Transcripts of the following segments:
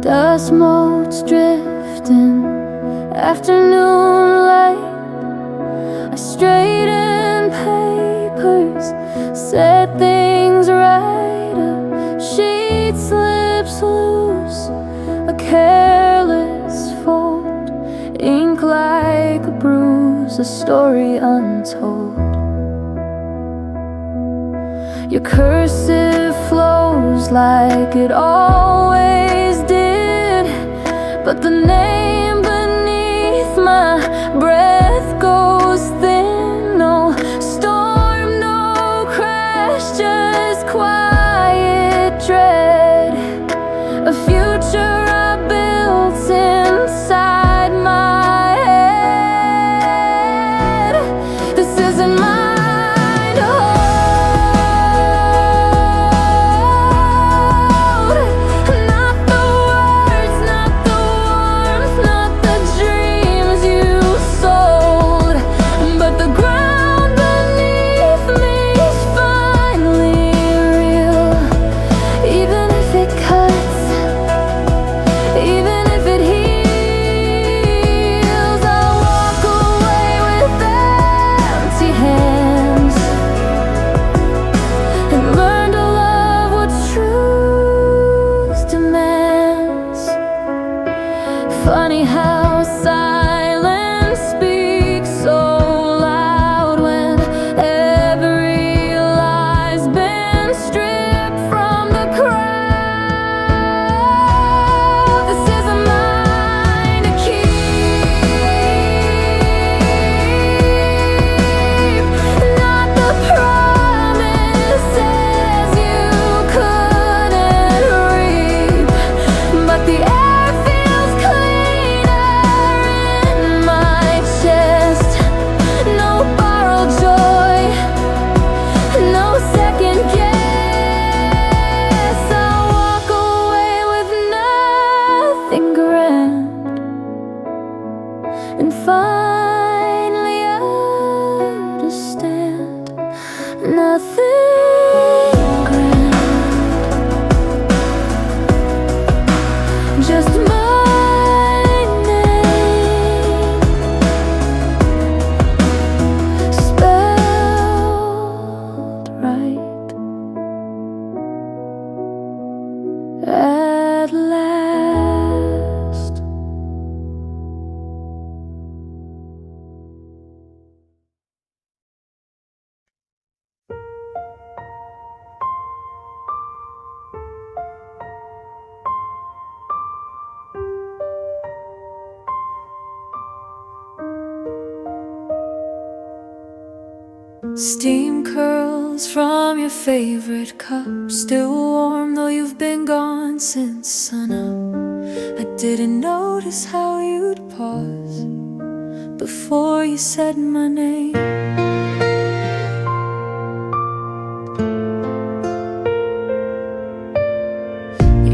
Dust motes drifting, afternoon light. I straighten papers, set things right. A sheet slips loose, a careless fold, ink like a bruise, a story untold. Your cursive flows like it always did, but the name beneath my breath goes thin. No storm, no crash, just quiet dread. A future I built inside my head. This isn't mine to hold. Not the words, not the warmth, not the dreams you sold, but the ground beneath me's finally real. Even if it cuts, even if it heals, I'll walk away with empty hands and learn to love what truth demands. Funny how silence speaks so loud when every lie's been stripped from the crowd. This isn't mine to keep. Not the promises you couldn't reap, but the air feels cleaner in my chest. No borrowed joy, no second guess. I'll walk away with nothing grand and finally understand nothing grand, just my name spelled right at last. Steam curls from your favorite cup, still warm though you've been gone since sunup. I didn't notice how you'd pause before you said my name.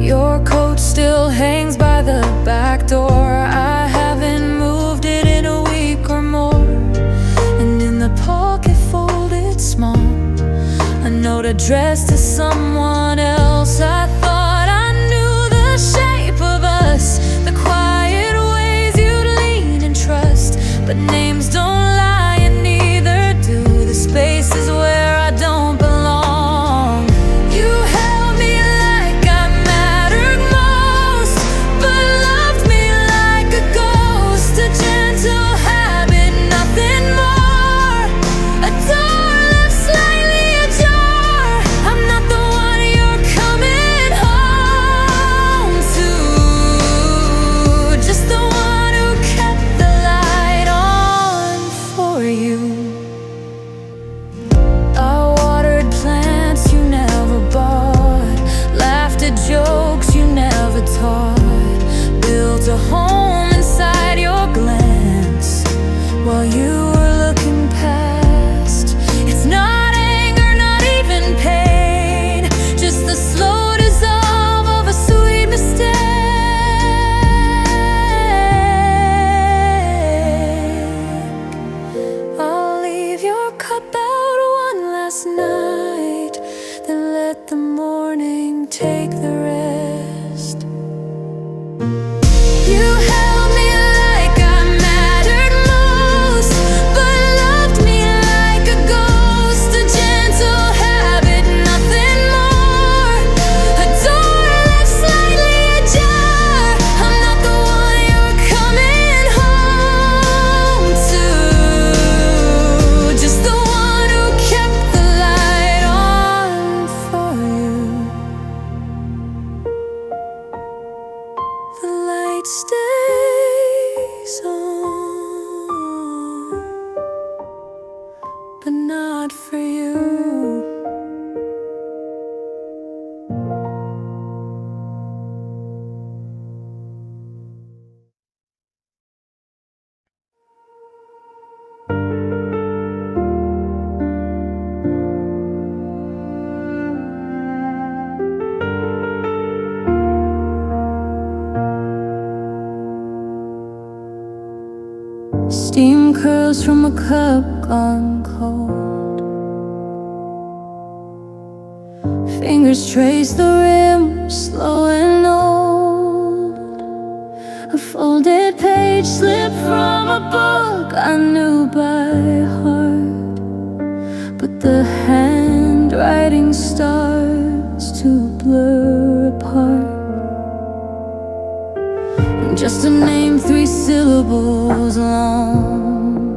Your coat still hangs by the back door. I haven't moved it in a week or more, and in the pocket folded small, a note addressed to someone else. I thought I knew the shape of us, the quiet ways you'd lean and trust, but names don't lie and neither do the spaces where I don't belong. You held me like I mattered most, but loved me like a ghost, a gentle habit, nothing more. A door left slightly ajar. I'm not the one you're coming home to, just the one who kept the light on. Steam curls from a cup gone cold. Fingers trace the rim, slow and old. A folded page slipped from a book I knew by heart, but the handwriting starts to blur apart. Just a name 3 syllables long,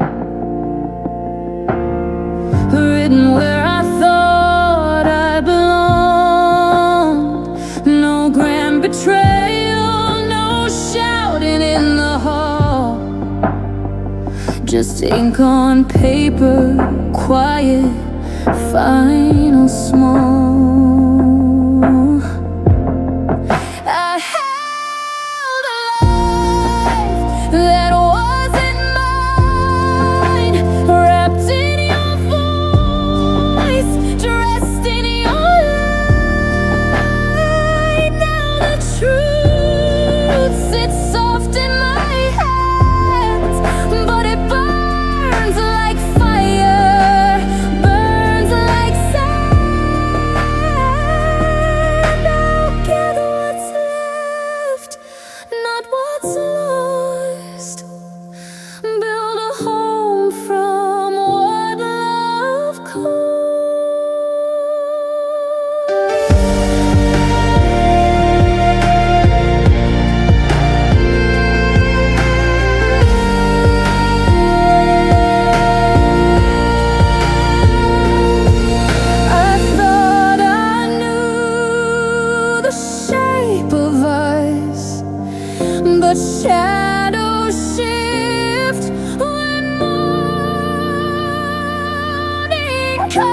written where I thought I belonged. No grand betrayal, no shouting in the hall, just ink on paper, quiet, final, small. I held a life that wasn't mine, wrapped in your voice, dressed in your light. Now the truth sits soft in my hands, but it burns like fire, burns like sand. I'll gather what's left, not what's lost. Build a home from what love I thought I knew the shape of us, but shadows shift when morning comes.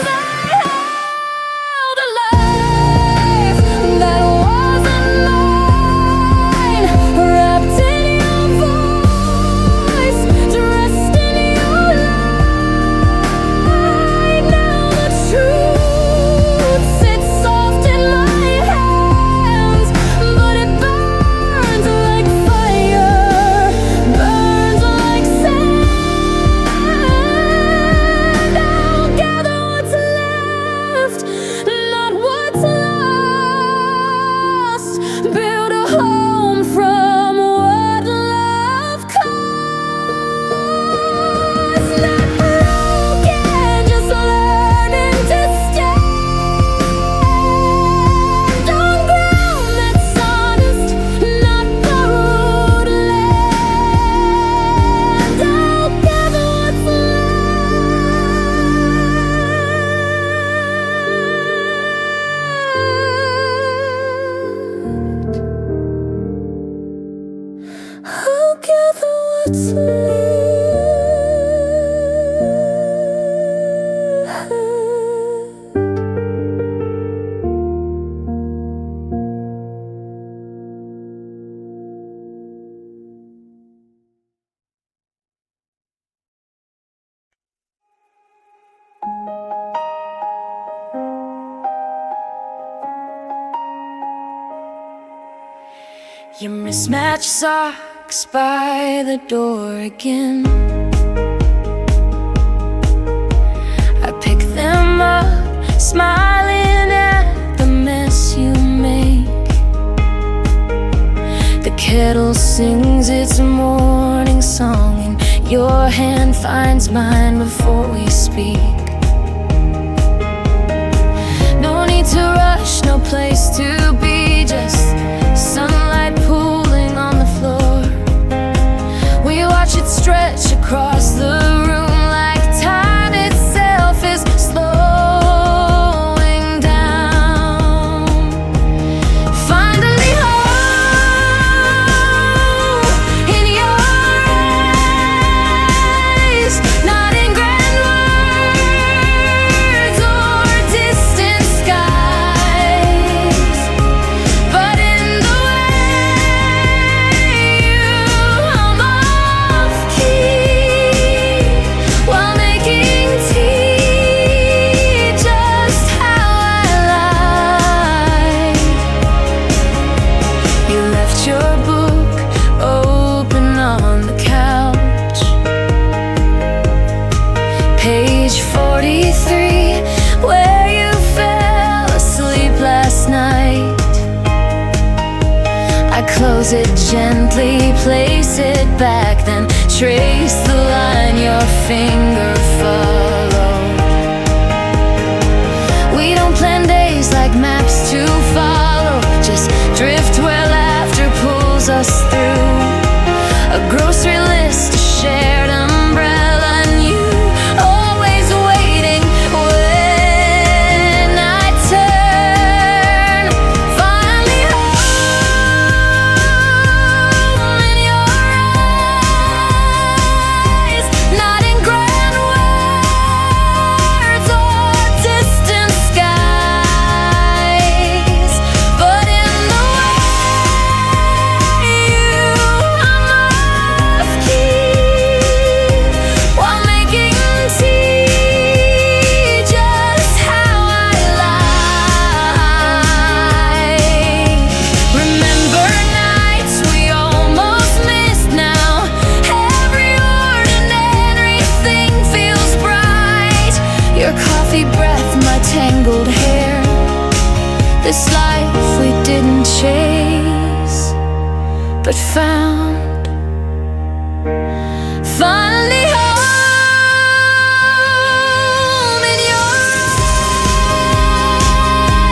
I held a life that wasn't mine, wrapped in your voice, dressed in your light. Now the truth sits soft in my hands, but it burns like fire, burns like sand. I'll gather what's left, not what's lost. Build a home from what love costs. Not broken, just learning to stand on ground that's honest, not borrowed land. I'll gather what's left. I'll gather what's left. Your mismatched socks by the door again. I pick them up, smiling at the mess you make. The kettle sings its morning song, and your hand finds mine before we speak. No need to rush, no place to be, just sunlight pooling on the floor. We watch it stretch across the room like time itself is slowing down. Finally home in your eyes, not in grand words or distant skies. close it gently, place it back, then trace the line your finger followed. We don't plan days like maps to follow, just drift where laughter pulls us through. A grocery list, a shared umbrella, and you always waiting when I turn. Finally home in your eyes, not in grand words or distant skies, but in the way you while making tea, just how I like. Remember nights we almost missed now. Every ordinary thing feels bright. Your coffee breath, my tangled hair. This life we didn't chase, but found. Finally home in your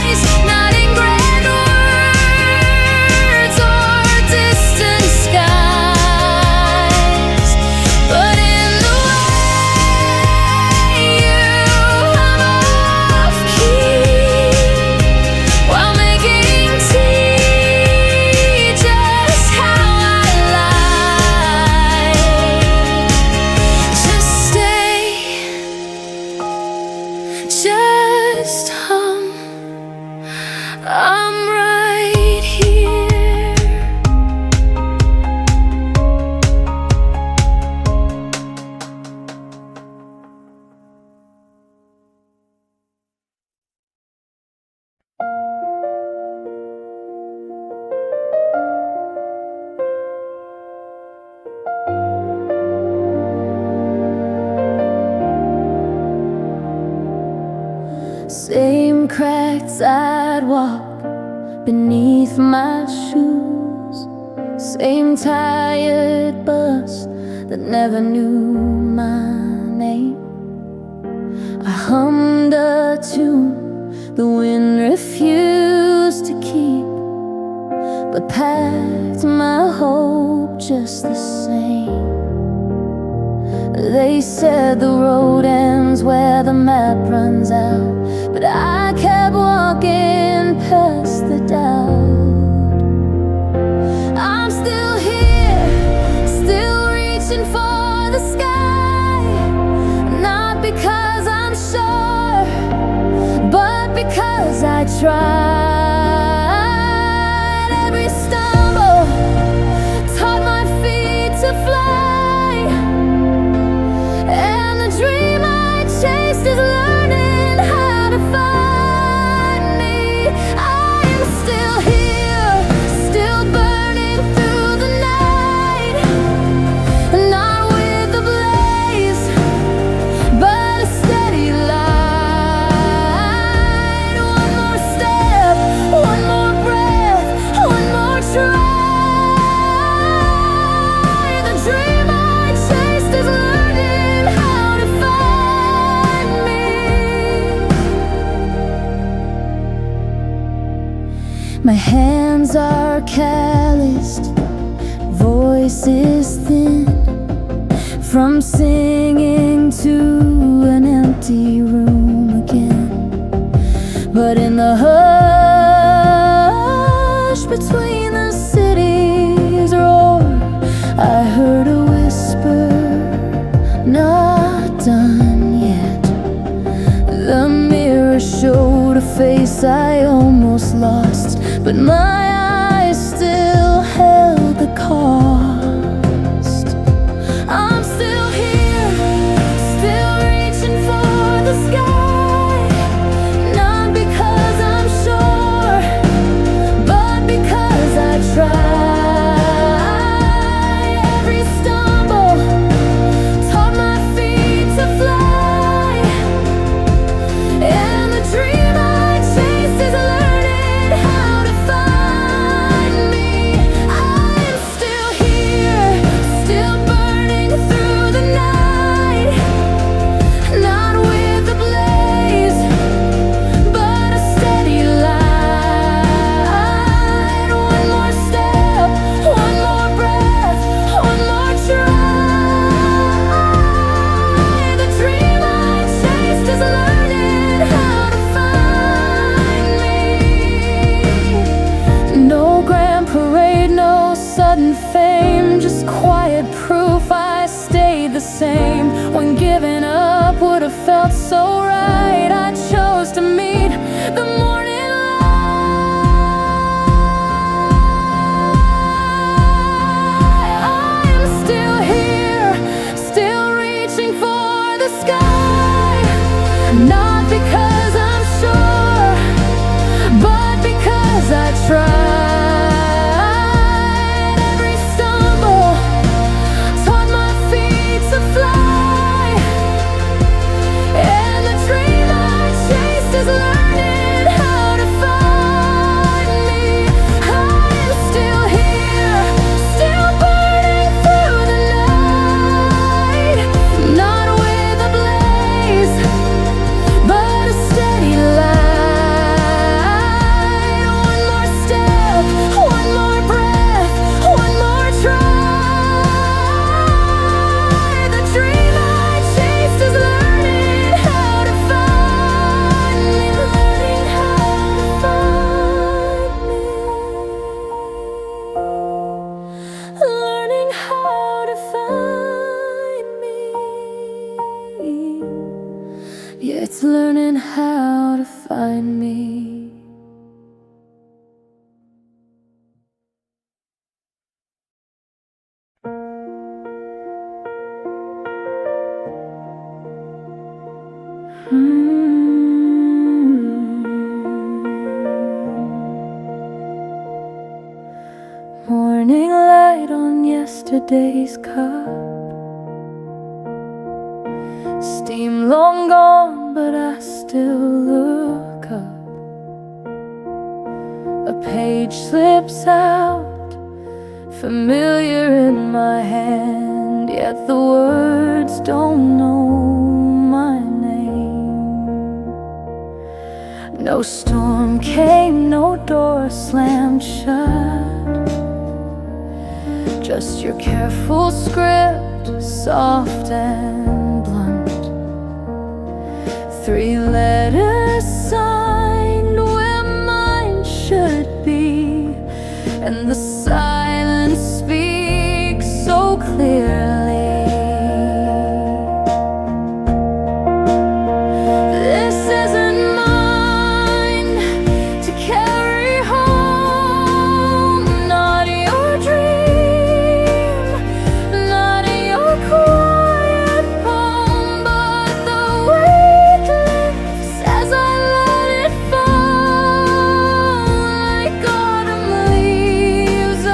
eyes, not in grand words or distant skies, but in the way you hum off key while making tea, just how I like. Just stay, just hum, I'm right here. Same cracked sidewalk beneath my shoes, same tired bus that never knew my name. I hummed a tune the wind refused to keep, but packed my hope just the same. They said the road ends where the map runs out, but I kept walking past the doubt. I'm still here, still reaching for the sky, not because I'm sure, but because I tried. Every stumble taught my feet to fly, and the dream I chased is learning how to find me. I am still here, still burning through the night, not with a blaze, but a steady light. One more step, one more breath, one more try. The dream I chased is learning how to find me. My hands are calloused, voice is thin, from singing to an empty room again. But in the hush between the cities roar, I heard a whisper, not done yet. The mirror showed a face I almost lost, but my eyes still held the cost. I'm still here, still reaching for the sky, not because I'm sure, but because I tried. Every stumble taught my feet to fly, and the dream I chased is learning how to find sudden fame, just quiet proof I stayed the same. When giving up would have felt so right, I chose to meet the morning light. I am still here, still reaching for the sky. Not because I'm sure, but because I tried. Yeah, it's learning how to find me. Morning light on yesterday's cup. Steam long gone, but I still look up. A page slips out, familiar in my hand, yet the words don't know my name. No storm came, no door slammed shut, just your careful script, soft and blunt. 3 letters signed where mine should be, and the silence speaks so clearly. This isn't mine to carry home, not your dream, not your quiet poem, but the weight lifts as I let it fall, like autumn leaves. I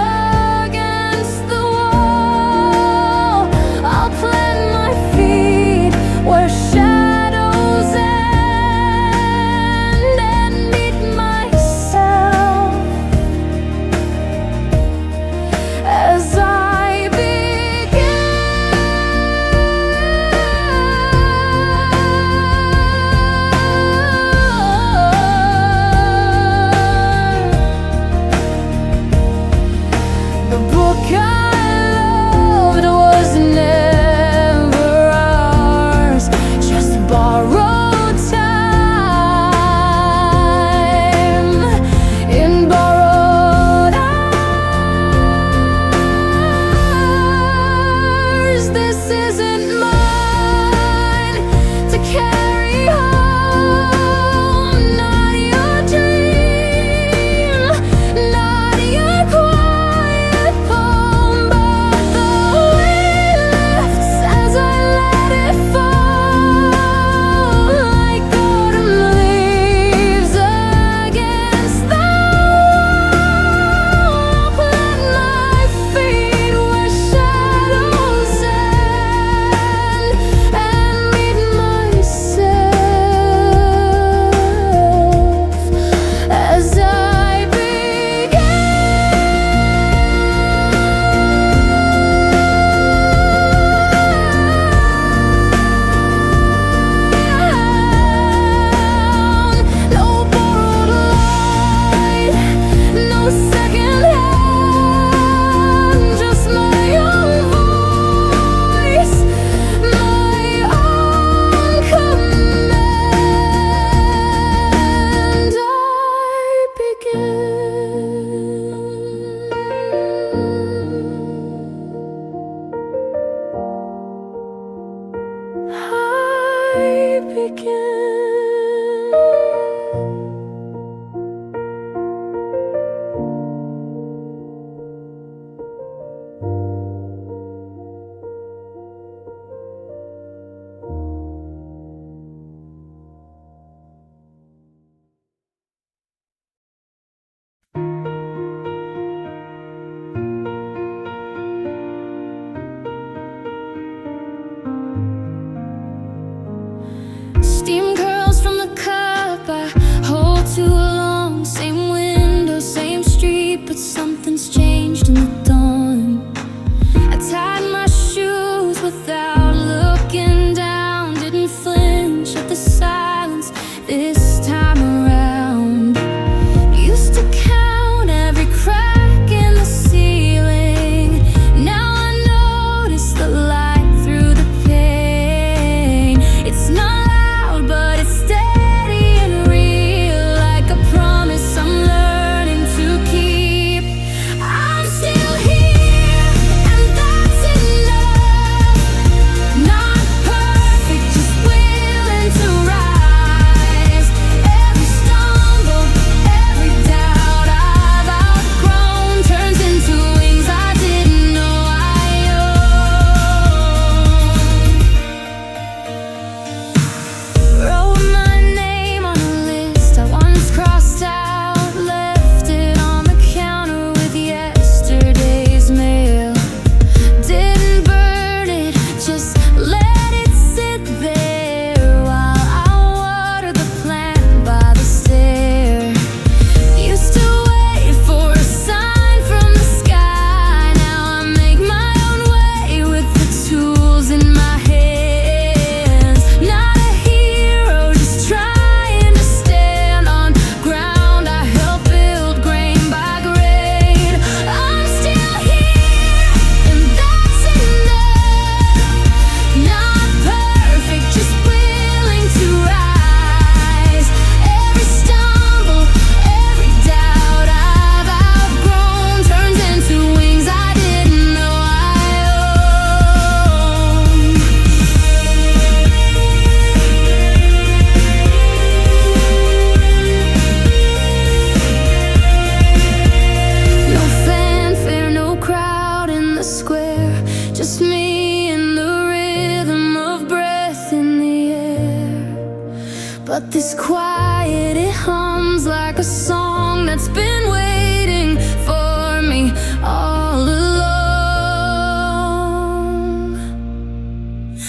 This quiet, it hums like a song that's been waiting for me all along.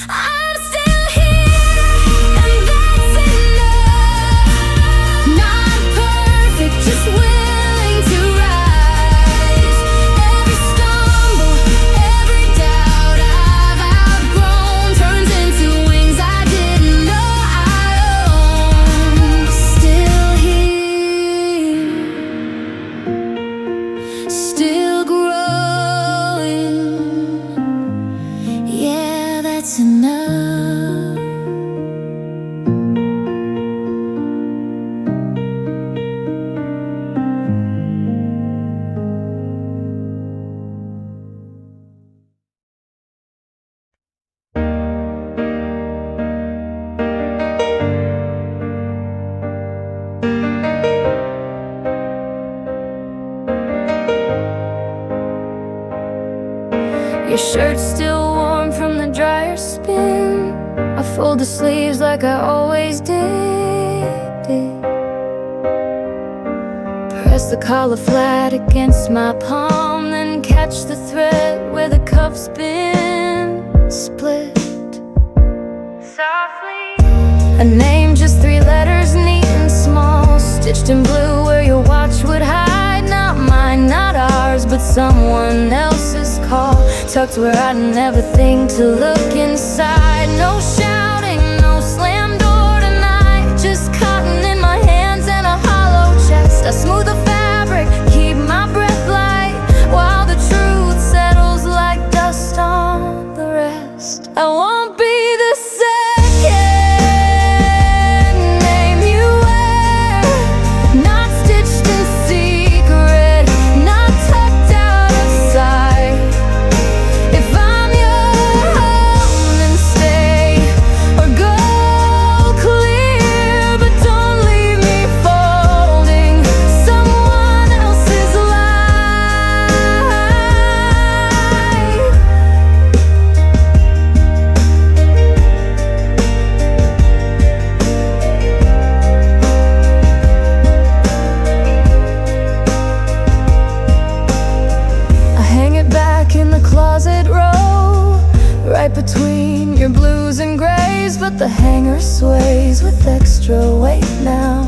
I'm still here, and that's enough. Not perfect, just willing to rise. Every stumble, every doubt I've outgrown turns into wings I didn't know I owned. Still here, still growing. Yeah, that's enough. Your shirt's still warm from the dryer spin. I fold the sleeves like I always did. Press the collar flat against my palm, then catch the thread where the cuff's been split. Softly, a name, just 3 letters, neat and small, stitched in blue where your watch would hide. Not mine, not ours, but someone else's call, tucked where I'd never think to look inside. No shouting, no slam door tonight, just cotton in my hands and a hollow chest. I smooth the fabric, keep my breath light, while the truth settles like dust on the rest. I won't be the second name you wear, not stitched in secret, not tucked out of sight. If I'm your home, then stay or go clear, but don't leave me folding someone else's life. I hang it back in the closet row, right between your blues and grays, but the hanger sways with extra weight now,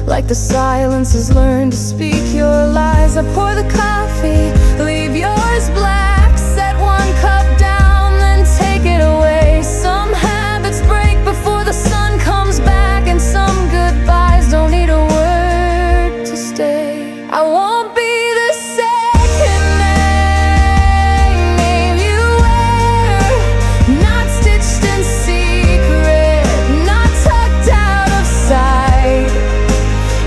like the silence has learned to speak your lies. I pour the coffee, leave yours black, set 1 cup down, then take it away. Some habits break before the sun comes back, and some goodbyes don't need a word to stay. I won't be the second name you wear, not stitched in secret, not tucked out of sight.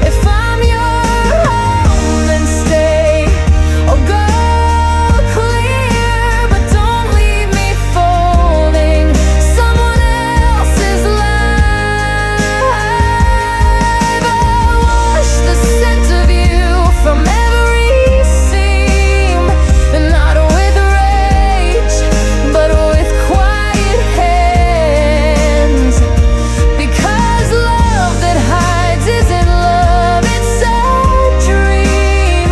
If I'm your home, then stay or go clear, but don't leave me folding someone else's life. I wash the scent of you from every seam, not with rage, but with quiet hands. Because love that hides isn't love, it's a dream.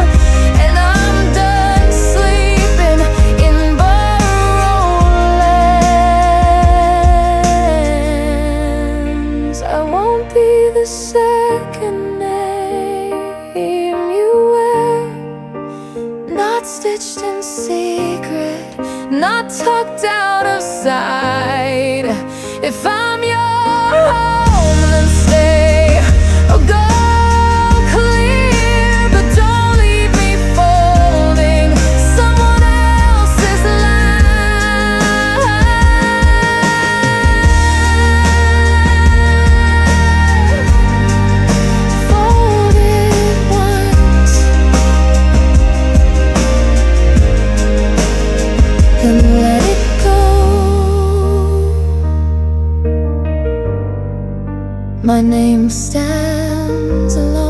And I'm done sleeping in borrowed lands. I won't be the second name you wear, not stitched in secret, not tucked out of sight. If I'm your home, then stay or go clear, but don't leave me folding someone else's life. Fold it once, then let it go. My name stands alone.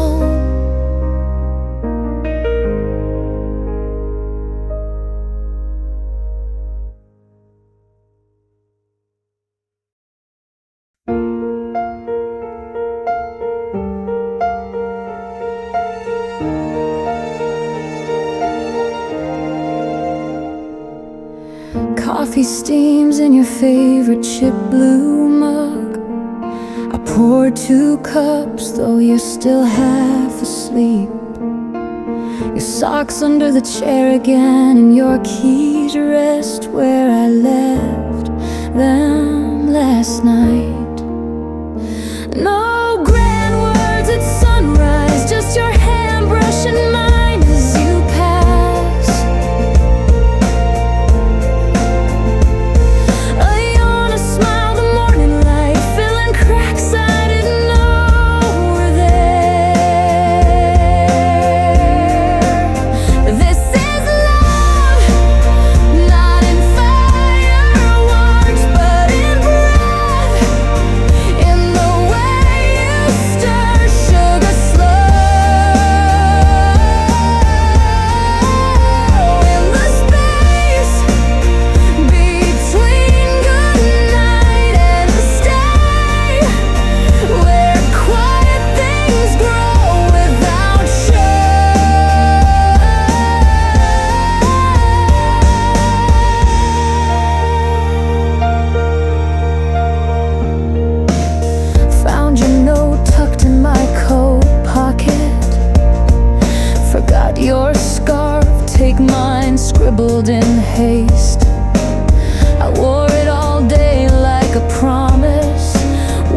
Coffee steams in your favorite chip blue mug. I poured 2 cups, though you're still half asleep. Your socks under the chair again, and your keys rest where I left them last night. No grand words at sunrise, just your hand brushing mine as you pass. A yawn, a smile, the morning light filling cracks I didn't know were there. This is love, not in fireworks, but in breath, in the way you stir sugar slow, in the space between goodnight and stay, where quiet things grow without Found your note tucked in my coat pocket. Forgot your scarf, take mine, scribbled in haste. I wore it all day like a promise,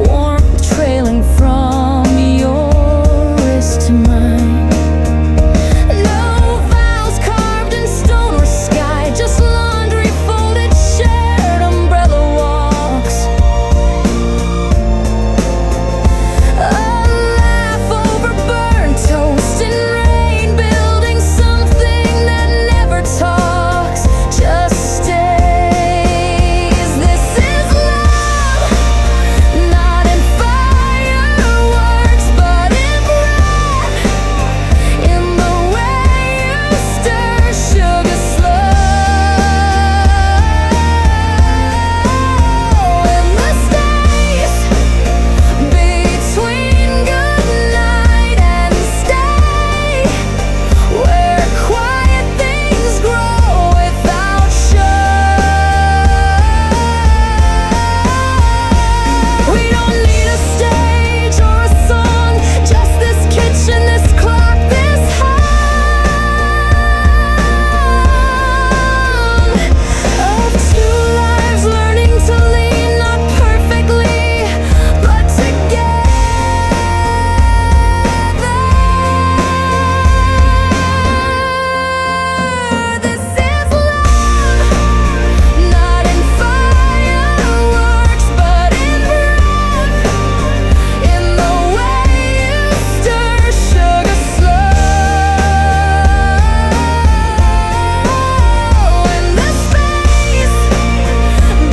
warmth trailing from your wrist to mine. No vows carved in stone or sky, just laundry folded, shared umbrella walks. A laugh over burnt toast and rain, building something that never talks, just stays. This is love, not in fireworks, but in breath, in the way you stir sugar slow, in the space between goodnight and stay, where quiet things grow without show. We don't need a stage or a song, just this kitchen, this clock, this hum of 2 lives learning to lean, not perfectly, but together. This is love, not in fireworks, but in breath, in the way you stir sugar slow, in the space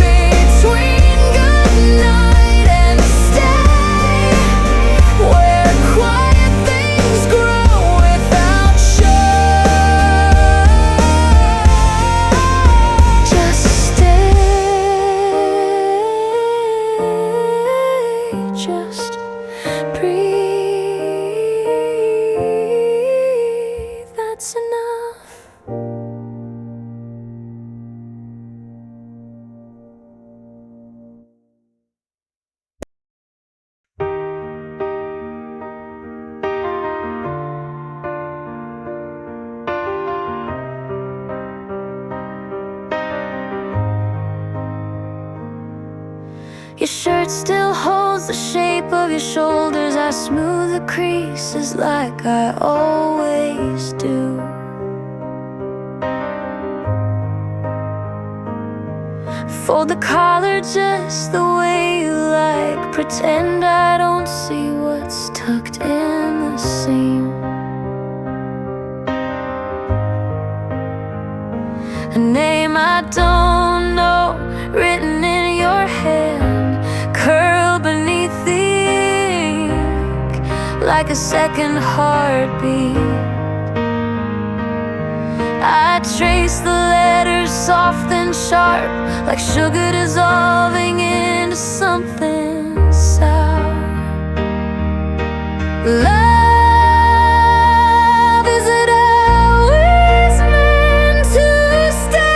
between goodnight and stay, where quiet things grow without show. Just stay, just breathe, that's enough. Your shirt still holds the shape of your shoulders. I smooth the creases like I always do. Fold the collar just the way you like. Pretend I don't see what's tucked in the seam. A name I don't know, written in your hand, curled beneath the ink, like a second heartbeat. I trace the letters soft and sharp, like sugar dissolving into something sour. Love, is it always meant to stay?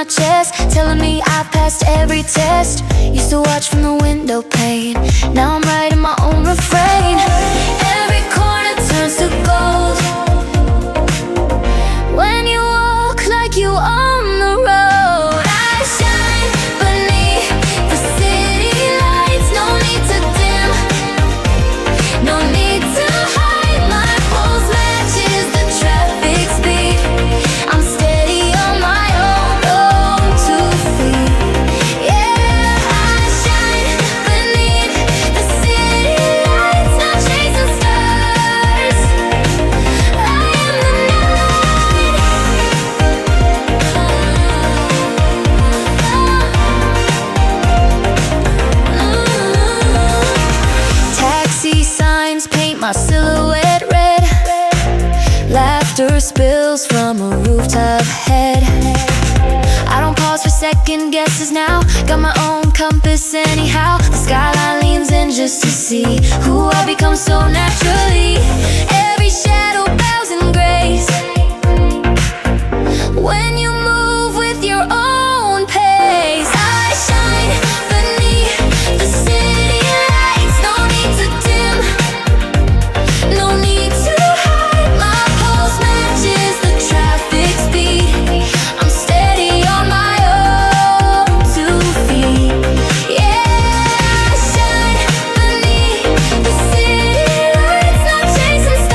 my chest, telling me I passed every test. Used to watch from the window pane, now I'm writing my own refrain. Every corner turns to gold when you walk like you own the road. I shine beneath the city lights, no need to dim, no need to hide. My pulse matches the traffic speed. I'm steady on my own 2 feet. Yeah, I shine beneath the city lights, not chasing stars. I am the Taxi signs paint my silhouette red. Laughter spills from a rooftop head. I don't pause for second guesses now. Got my own compass anyhow. The skyline leans in just to see who I become so naturally. Every shadow bows in grace when you move with your own pace. I shine beneath the city lights, no need to dim, no need to hide. My pulse matches the traffic speed. I'm steady on my own 2 feet. Yeah, I shine beneath the city lights, not chasing stars.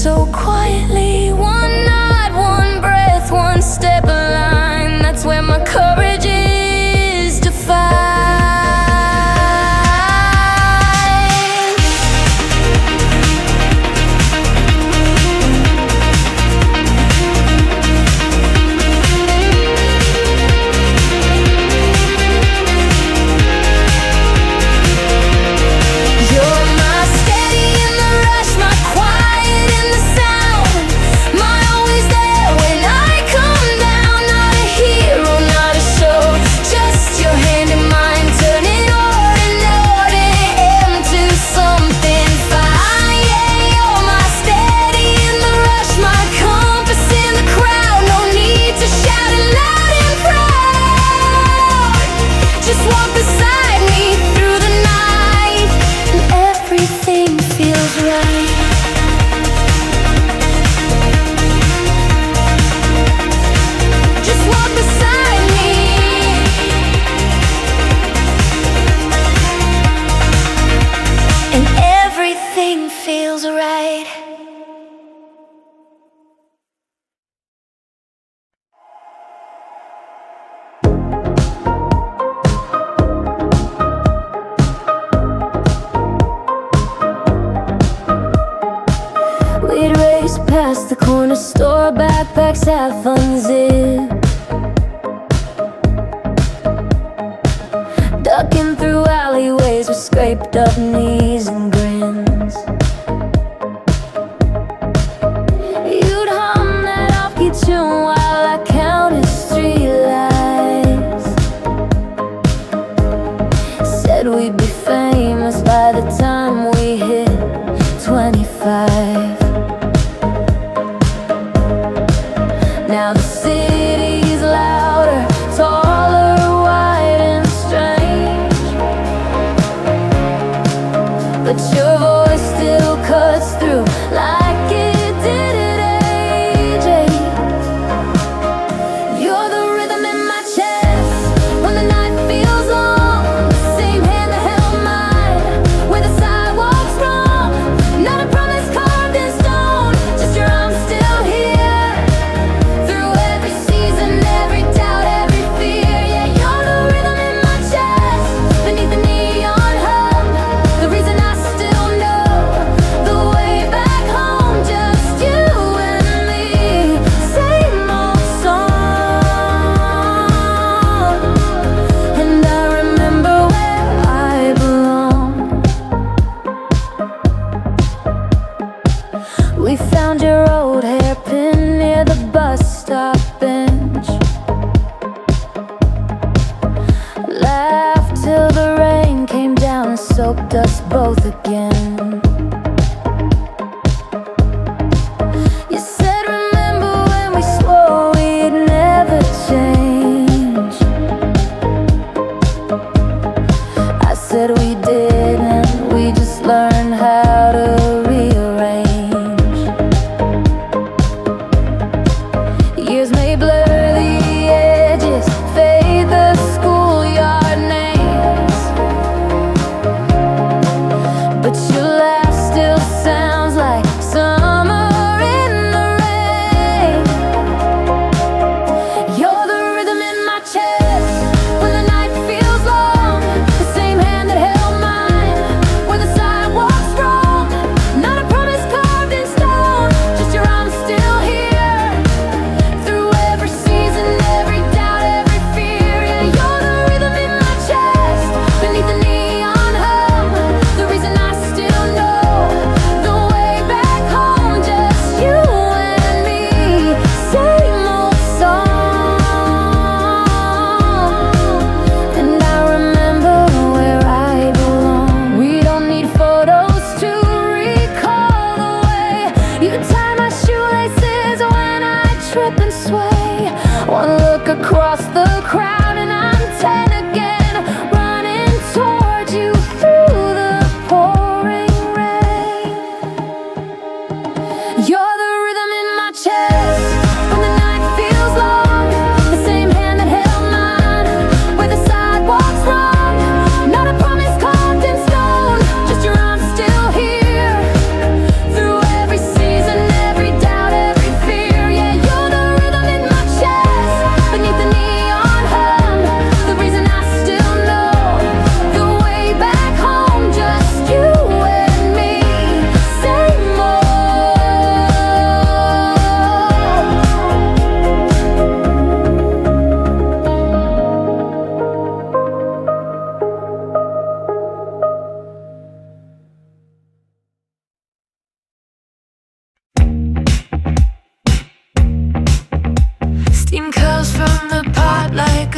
so quietly. One night, one breath, one step align. That's where my courage is defined. Feels right. We'd race past the corner store, backpacks half unzipped, ducking through alleyways with scraped up knees and grins. You'd hum that off-key tune while I counted streetlights. Said we'd be famous by the time we hit 25. Now the city's louder, taller, wide and strange, but your voice still cuts through like it did at age 8. You're the rhythm in my chest when the night feels long, the same hand that held mine where the sidewalks wrong. Not a promise carved in stone, just your arms still here through every season, every doubt, every fear. Yeah, you're the rhythm in my chest beneath the neon hum, the reason I still know the way back home. Just you and me, same old song, and I remember where I belong. We found your old hairpin near the bus stop bench, laughed till the rain came down and soaked us both again. You said, remember when we swore we'd never change? I said we did, and we just learned how to rearrange. Years may blur the edges, fade the schoolyard names, but your laugh still sounds like summer in the rain. You're the rhythm in my chest when the night feels long, the same hand that held mine where the sidewalks wrong. Not a promise carved in stone, just your arms still here through every season, every doubt, every fear. Yeah, you're the rhythm in my chest beneath the neon hum, the reason I still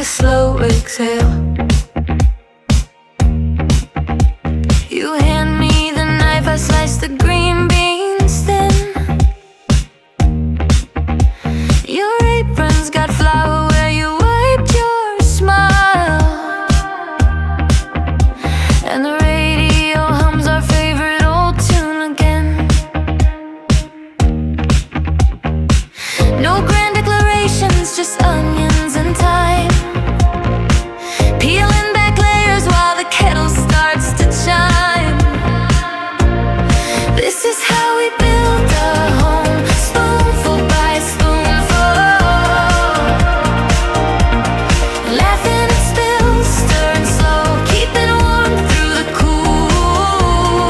a slow exhale. You hand me the knife, I slice the green beans thin. Your apron's got flour where you wiped your smile, and the radio hums our favorite old tune again. No grand declarations, just onions and thyme, peeling back layers while the kettle starts to chime. This is how we build a home, spoonful by spoonful, laughing at spills, stirring slow, keeping warm through the cool.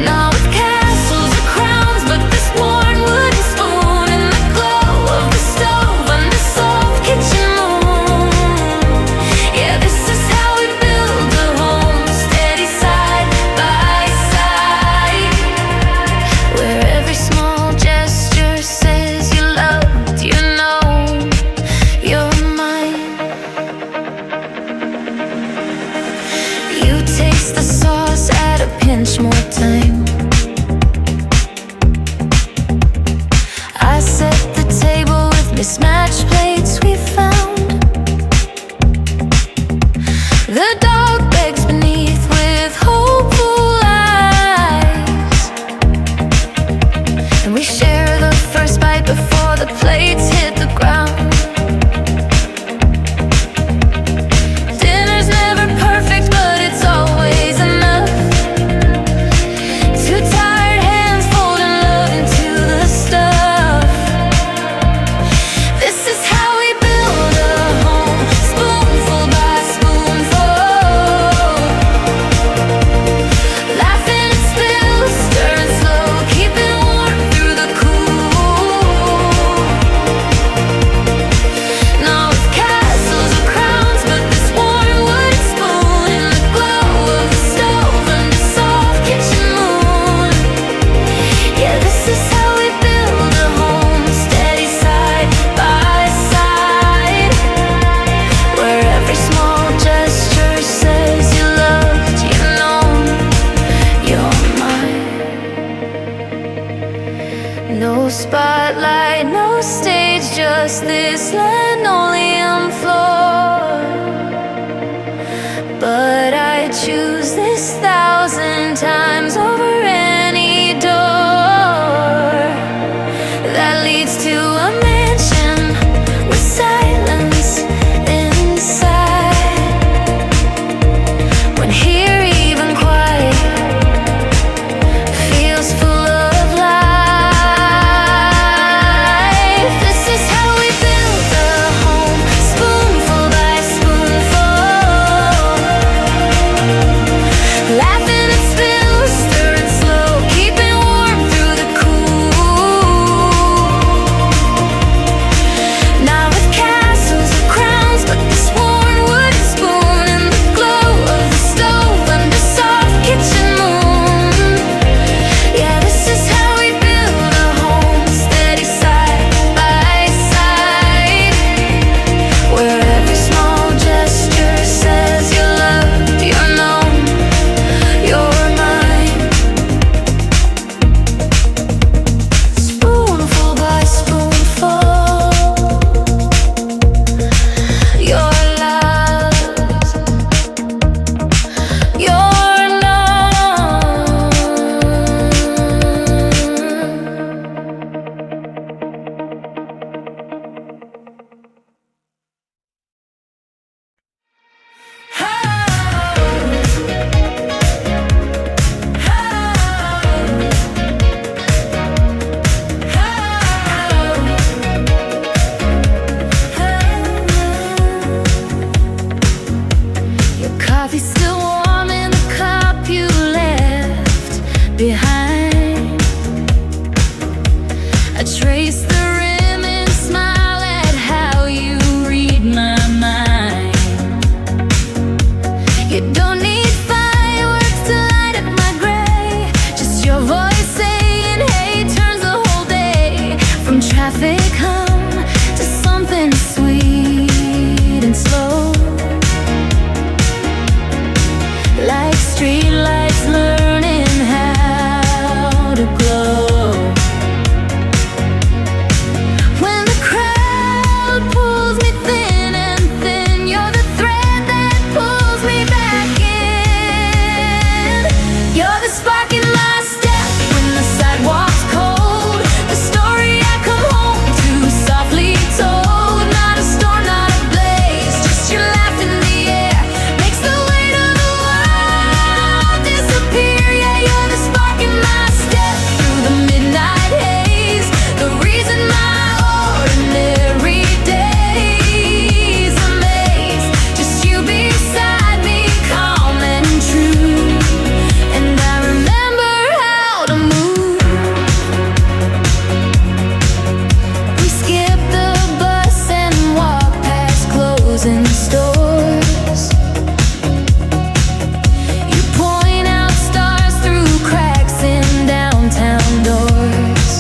Not with castles or crowns, but this worn wooden spoon and the glow of the stove under soft kitchen moon. Yeah, this is how we build a home, steady side by side, where every small gesture says you loved, you know, you're mine. You taste the sauce, add a pinch more time. I set the table with mismatched plates we found. The dog begs beneath with hopeful eyes, and we share the first bite before the plates hit the ground. Dinner's never perfect, but it's always enough. Two tired hands folding love into the stuff. This is how we build a home, spoonful by spoonful, laughing at spills, stirring slow, keeping warm through the cool. Not with castles or crowns, but this warm wooden spoon and the glow of the stove under soft kitchen moon. Yeah, this is how we build a home, steady side by side, where every small gesture says you loved, you know, you're mine. No spotlight, no stage, just this linoleum floor. But I choose this 1,000 times over any door that leads to a mansion with silence inside. When here even quiet feels full of life. This is how we build a streetlights learning how to glow. When the crowd pulls me thin and thin, you're the thread that pulls me back in. You're the spark in my step when the sidewalk's cold, the story I come home to softly told. Not a storm, not a blaze, just your laugh in the air makes the weight of the world disappear. Yeah, you're the spark in my step through the midnight haze, the reason my ordinary days amaze. Just you beside me, calm and true, and I remember how to move. We skip the bus and walk past closing stores. You point out stars through cracks in downtown doors.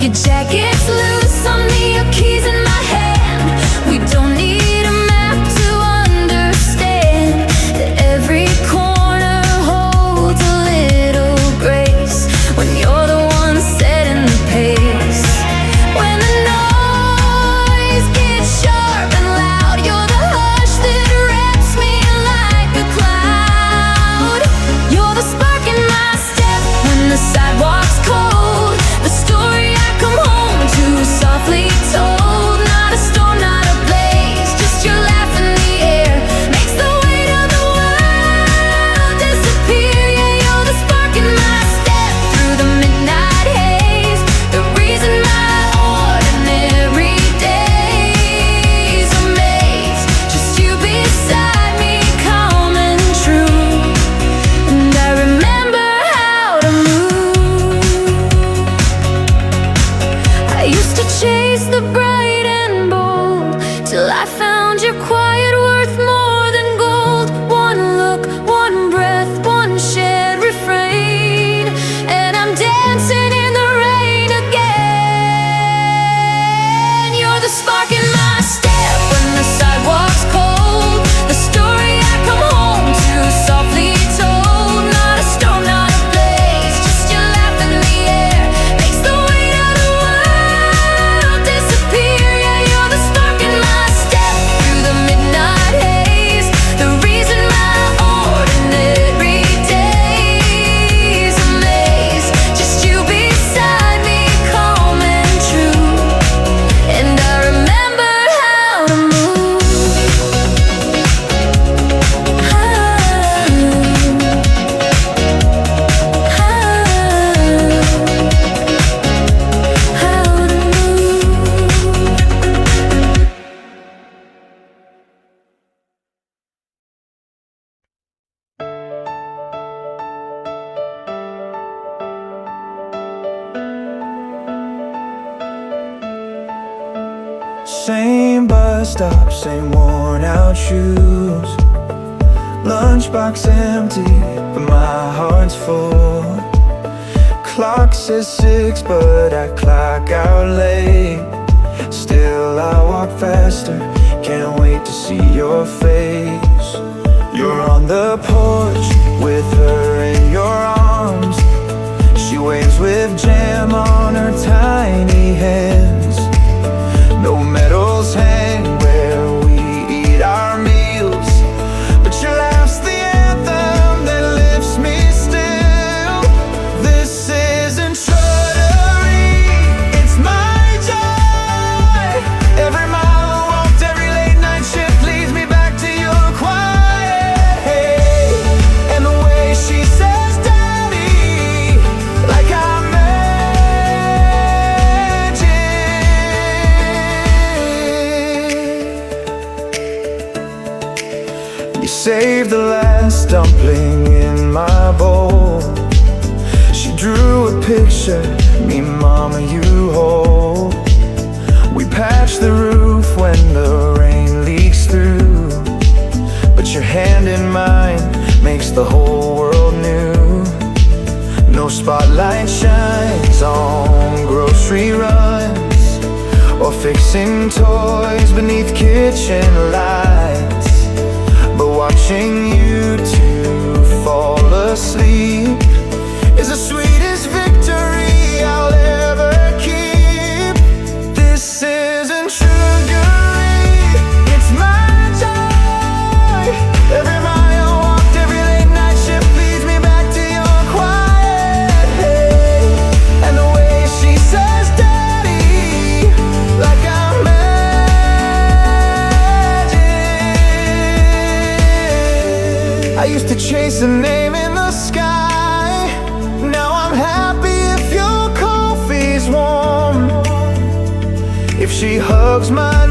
Your jacket's loose on me, your keys in my hand. We don't need a map to understand that every corner holds a little grace when you're the one setting the pace. When the noise gets sharp and loud, you're the hush that wraps me like a cloud. You're the spark in my step when the sidewalk's cold, the story I come home to softly told. Not a storm, not a blaze, just your laugh in the air makes the weight of the world disappear. Yeah, you're the spark in my step through the midnight haze, the reason my ordinary days amaze. Just you beside me, calm and true, and I remember how to move. I used to chase the bright and bold till I found your quiet worth more than gold. One look, one breath, one shared refrain, and I'm dancing in the rain again. You're the spark in my step when the sidewalk's cold, the story I come home to softly told. Not a storm, not a blaze, just your laugh in the air makes the weight of the world disappear. Yeah, you're the spark in my step through the midnight haze, the reason my ordinary days amaze. Just you beside me, calm and true, and I remember how to move. How to move. Same bus stop, same worn out shoes. Lunchbox empty, but my heart's full. Clock says 6, but I clock out late. Still I walk faster, can't wait to see your face. You're on the porch with her in your arms. She waves with jam on her tiny hands. No medals hang where we eat our meals, but your laugh's the anthem that lifts me still. This isn't trickery, it's my joy. Every mile walked, every late night shift leads me back to your quiet. And the way she says daddy, like I'm You saved the last dumpling in my bowl. She drew a picture, me, mama, you hold. We patched the roof when the rain leaks through, but your hand in mine makes the whole world new. No spotlight shines on grocery runs or fixing toys beneath kitchen lights, but watching you two I used to chase a name in the sky. Now I'm happy if your coffee's warm, if she hugs my